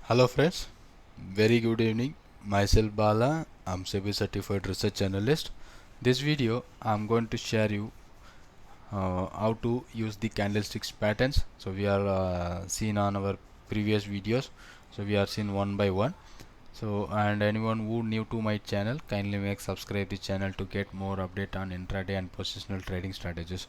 Hello friends, very good evening. Myself Bala, I'm SEBI certified research analyst. This video I'm going to share you how to use the candlesticks patterns. So we are seen on our previous videos. So we are seen one by one. So and anyone who new to my channel, kindly make subscribe the channel to get more update on intraday and positional trading strategies.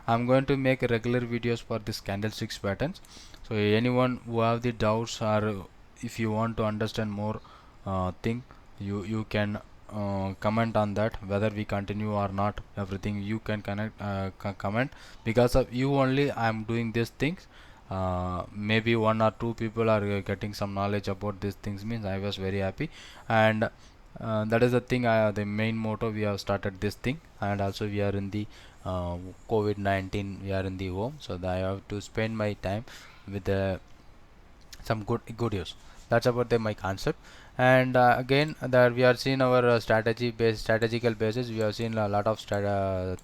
I'm going to make regular videos for this candlesticks patterns. So anyone who have the doubts or if you want to understand more thing, you can comment on that whether we continue or not. Everything you can comment, because of you only I'm doing these things. Maybe one or two people are getting some knowledge about these things, means I was very happy. And that is the thing, the main motto we have started this thing. And also we are in the COVID-19, we are in the home, so that I have to spend my time with some good use. That's about my concept. And again that we are seeing our strategical basis. We have seen a lot of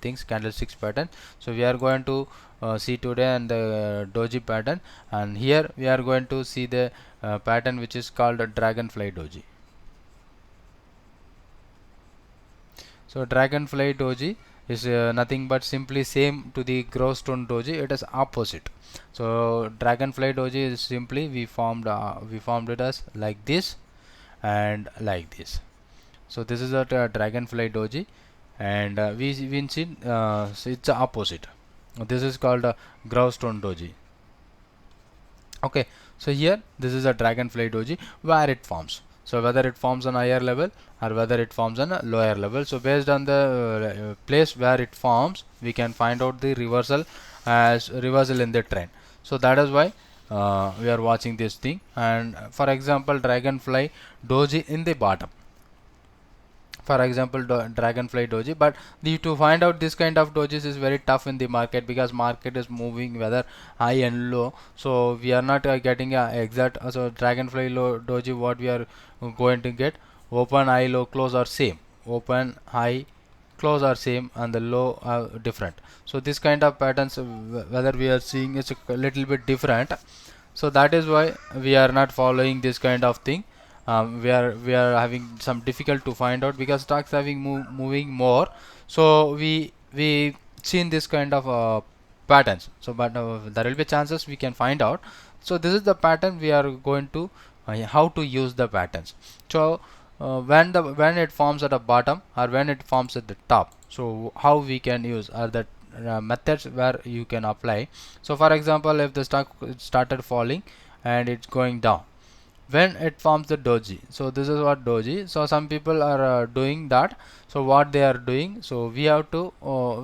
things, candlesticks pattern. So we are going to see today and the doji pattern, and here we are going to see the pattern which is called dragonfly doji. So dragonfly doji is nothing but simply same to the gravestone doji. It is opposite. So dragonfly doji is simply we formed it as like this and like this. So this is a dragonfly doji, and we seen so it's the opposite. This is called a gravestone doji. Okay, so here this is a dragonfly doji where it forms. So whether it forms on a higher level or whether it forms on a lower level, so based on the place where it forms, we can find out the reversal as reversal in the trend. So that is why we are watching this thing. And for example, dragonfly doji in the bottom, for example dragonfly doji. But to find out this kind of dojis is very tough in the market, because market is moving whether high and low. So we are not getting a exact so dragonfly doji, what we are going to get, open high low close are same, open high close are same, and the low are different. So this kind of patterns whether we are seeing is a little bit different. So that is why we are not following this kind of thing. We are having some difficult to find out, because stocks having moving more. So we seen this kind of patterns. So but there will be chances we can find out. So this is the pattern we are going to how to use the patterns. So when it forms at the bottom or when it forms at the top, so how we can use are the methods where you can apply. So for example, if the stock started falling and it's going down, when it forms the doji, so this is what doji. So some people are doing that. So what they are doing, so we have to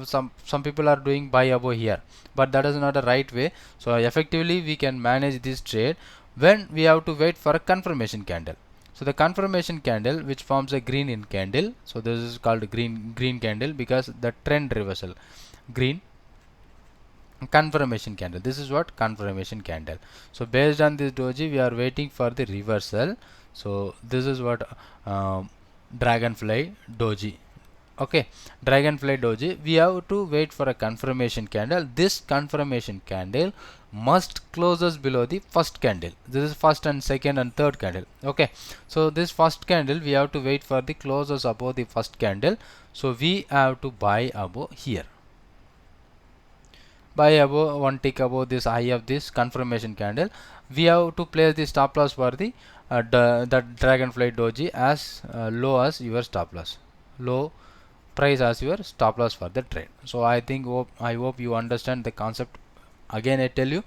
some people are doing buy above here, but that is not the right way. So effectively we can manage this trade when we have to wait for a confirmation candle. So the confirmation candle which forms a green in candle, so this is called green candle because the trend reversal, green confirmation candle. This is what confirmation candle. So based on this doji we are waiting for the reversal. So this is what dragonfly doji. Okay, dragonfly doji, we have to wait for a confirmation candle. This confirmation candle must closes below the first candle. This is first and second and third candle. Okay, so this first candle we have to wait for the closes above the first candle. So we have to buy above here, buy above one tick above this high of this confirmation candle. We have to place the stop loss for the dragonfly doji as low as your stop loss, low price as your stop loss for the trade. So I hope you understand the concept. Again I tell you,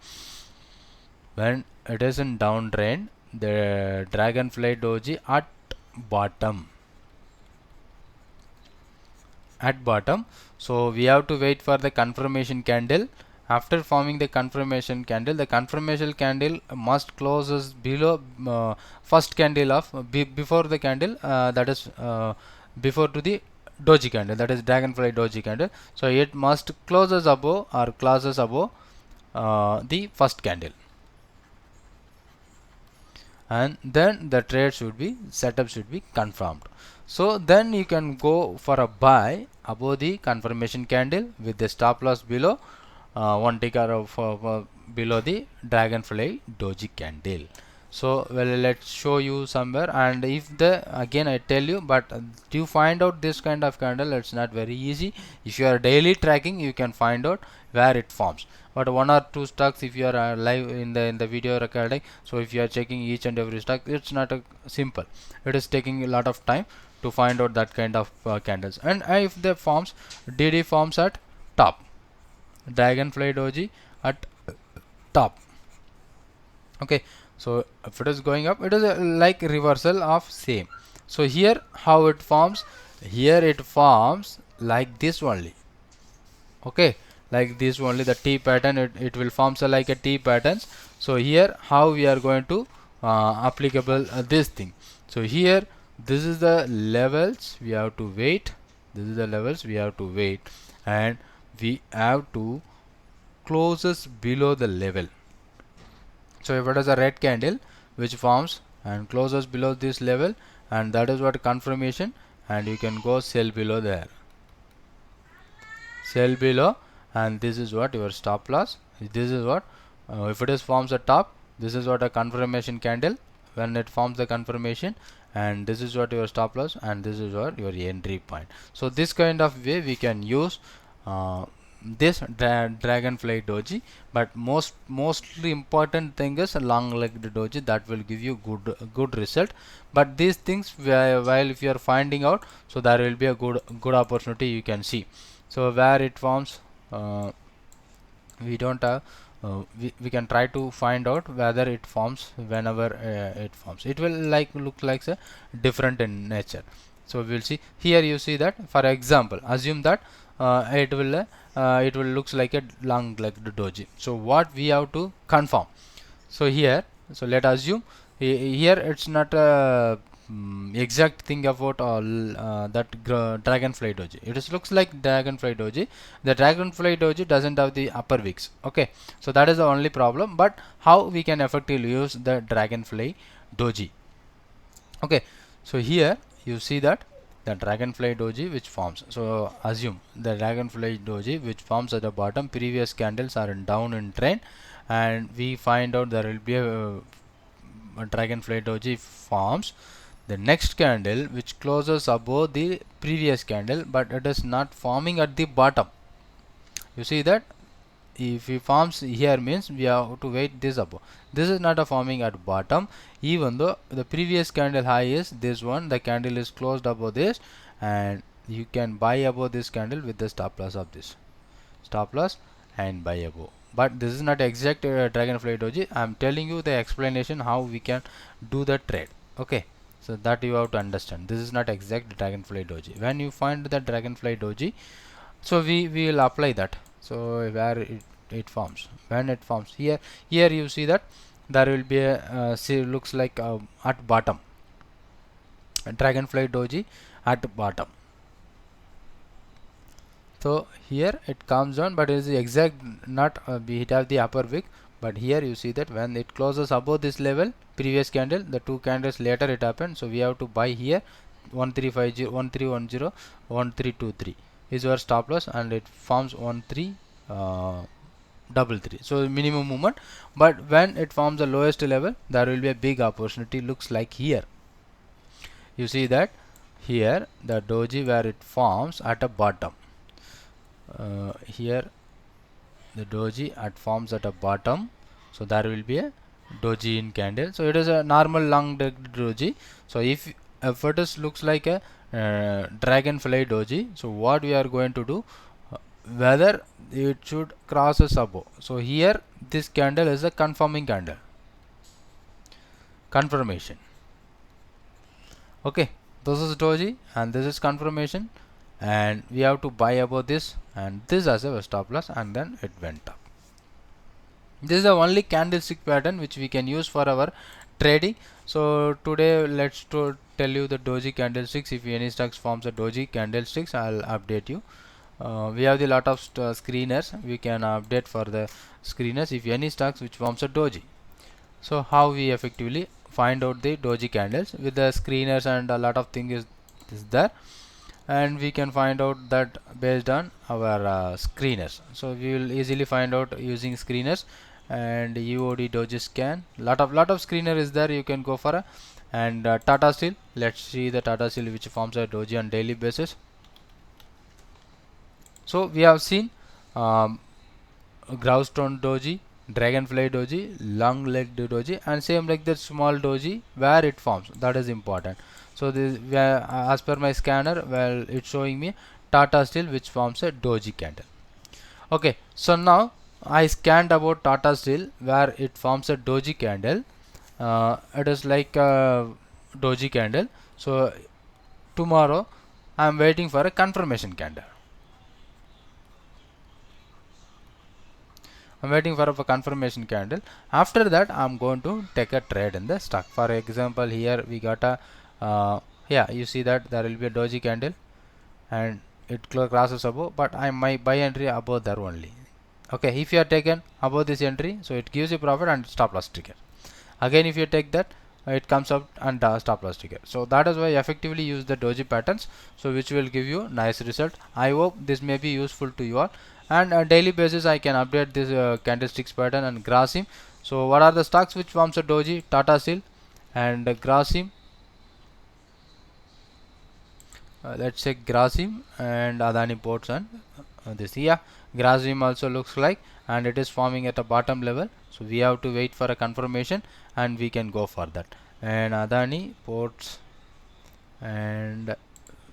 when it is in downtrend, the dragonfly doji at bottom, so we have to wait for the confirmation candle. After forming the confirmation candle must closes below first candle of before the candle that is before to the doji candle, that is dragonfly doji candle. So it must closes above or closes above the first candle, and then the trade should be setup should be confirmed. So then you can go for a buy above the confirmation candle with the stop loss below one ticker of below the dragonfly doji candle. So well, let's show you somewhere. And if the again I tell you, but to find out this kind of candle, it's not very easy. If you are daily tracking, you can find out where it forms. But one or two stocks, if you are live in the video recording, so if you are checking each and every stock, it's not a simple. It is taking a lot of time to find out that kind of candles. And if the forms, DD forms at top, Dragonfly Doji at top. Okay, so if it is going up, it is like reversal of same. So here how it forms, here it forms like this only. Okay, like this only, the T pattern, it will form so like a T patterns. So here how we are going to applicable this thing. So here this is the levels we have to wait, this is the levels we have to wait, and we have to closes below the level. So if it is a red candle which forms and closes below this level, and that is what confirmation, and you can go sell below there, sell below, and this is what your stop loss. This is what if it is forms a top, this is what a confirmation candle when it forms the confirmation, and this is what your stop loss, and this is what your entry point. So this kind of way we can use this Dragonfly Doji. But mostly important thing is a long legged doji, that will give you good result. But these things while if you are finding out, so there will be a good opportunity you can see. So where it forms, we don't have we can try to find out whether it forms. Whenever it forms, it will like look like a different in nature. So we'll see here, you see that, for example, assume that it will looks like a long legged doji. So what we have to confirm, so here, so let us assume here it's not a exact thing about that Dragonfly Doji. It is looks like Dragonfly Doji. The Dragonfly Doji doesn't have the upper wicks. Okay, so that is the only problem. But how we can effectively use the Dragonfly Doji? Okay, so here you see that the Dragonfly Doji which forms. So assume the Dragonfly Doji which forms at the bottom, previous candles are in down in trend, and we find out there will be a Dragonfly Doji forms. The next candle which closes above the previous candle, but it is not forming at the bottom. You see that if it forms here, means we have to wait this above. This is not a forming at bottom, even though the previous candle high is this one, the candle is closed above this, and you can buy above this candle with the stop loss of this, stop loss and buy above. But this is not exact Dragonfly Doji. I am telling you the explanation how we can do the trade. Okay, so that you have to understand, this is not exact Dragonfly Doji. When you find the Dragonfly Doji, so we will apply that. So where it forms, when it forms here, you see that there will be a see, looks like at bottom, Dragonfly Doji at bottom. So here it comes down, but it is exact not we have the upper wick. But here you see that when it closes above this level, previous candle, the two candles later it happened, so we have to buy here 1350, 1310, 1323 is our stop loss, and it forms 1333. So minimum movement. But when it forms the lowest level, there will be a big opportunity, looks like here. You see that here the doji where it forms at a bottom. Here the doji at forms at a bottom, so there will be a doji in candle. So it is a normal long doji. So if it is looks like a Dragonfly Doji, so what we are going to do, whether it should cross a above. So here this candle is a confirming candle, confirmation. Okay, this is doji and this is confirmation, and we have to buy above this and this as a stop loss, and then it went up. This is the only candlestick pattern which we can use for our trading. So today let's tell you the doji candlesticks. If any stocks forms a doji candlesticks, I'll update you. We have the lot of screeners, we can update for the screeners if any stocks which forms a doji. So how we effectively find out the doji candles with the screeners, and a lot of things is there, and we can find out that based on our screeners. So we will easily find out using screeners, and UOD doji scan. Lot of screener is there, you can go for a. And Tata Steel, let's see the Tata Steel which forms a doji on daily basis. So we have seen Gravestone doji, Dragonfly doji, long legged doji, and same like that small doji where it forms, that is important. So this as per my scanner, well, it's showing me Tata Steel which forms a doji candle. Okay, so now I scanned about Tata Steel where it forms a doji candle. It is like a doji candle. So tomorrow I am waiting for a confirmation candle. I'm waiting for a confirmation candle. After that, I'm going to take a trade in the stock. For example, here we got a yeah, you see that there will be a doji candle and it crosses above, but I might buy entry above there only. Okay, if you are taken above this entry, so it gives you profit and stop loss trigger. Again, if you take that, it comes up and stop loss trigger. So that is why I effectively use the doji patterns, so which will give you nice result. I hope this may be useful to you all. And on daily basis I can update this candlesticks pattern and Grasim. So what are the stocks which forms a doji? Tata Steel and Grasim. Let's say Grasim and Adani Ports and this. Yeah, Grasim also looks like, and it is forming at a bottom level, so we have to wait for a confirmation and we can go for that. And Adani Ports and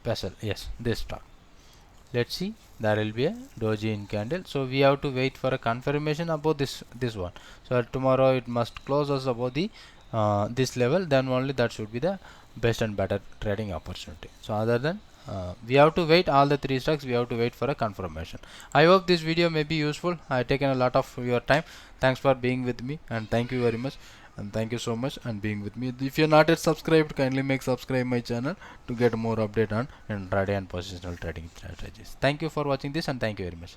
Vessel, yes, this stock. Let's see, there will be a doji in candle, so we have to wait for a confirmation about this one. So tomorrow it must close us above the this level, then only that should be the best and better trading opportunity. So other than we have to wait, all the three stocks we have to wait for a confirmation. I hope this video may be useful. I have taken a lot of your time. Thanks for being with me, and thank you very much. And thank you so much and being with me. If you're not yet subscribed, kindly make subscribe my channel to get more update on intraday and positional trading strategies. Thank you for watching this, and thank you very much.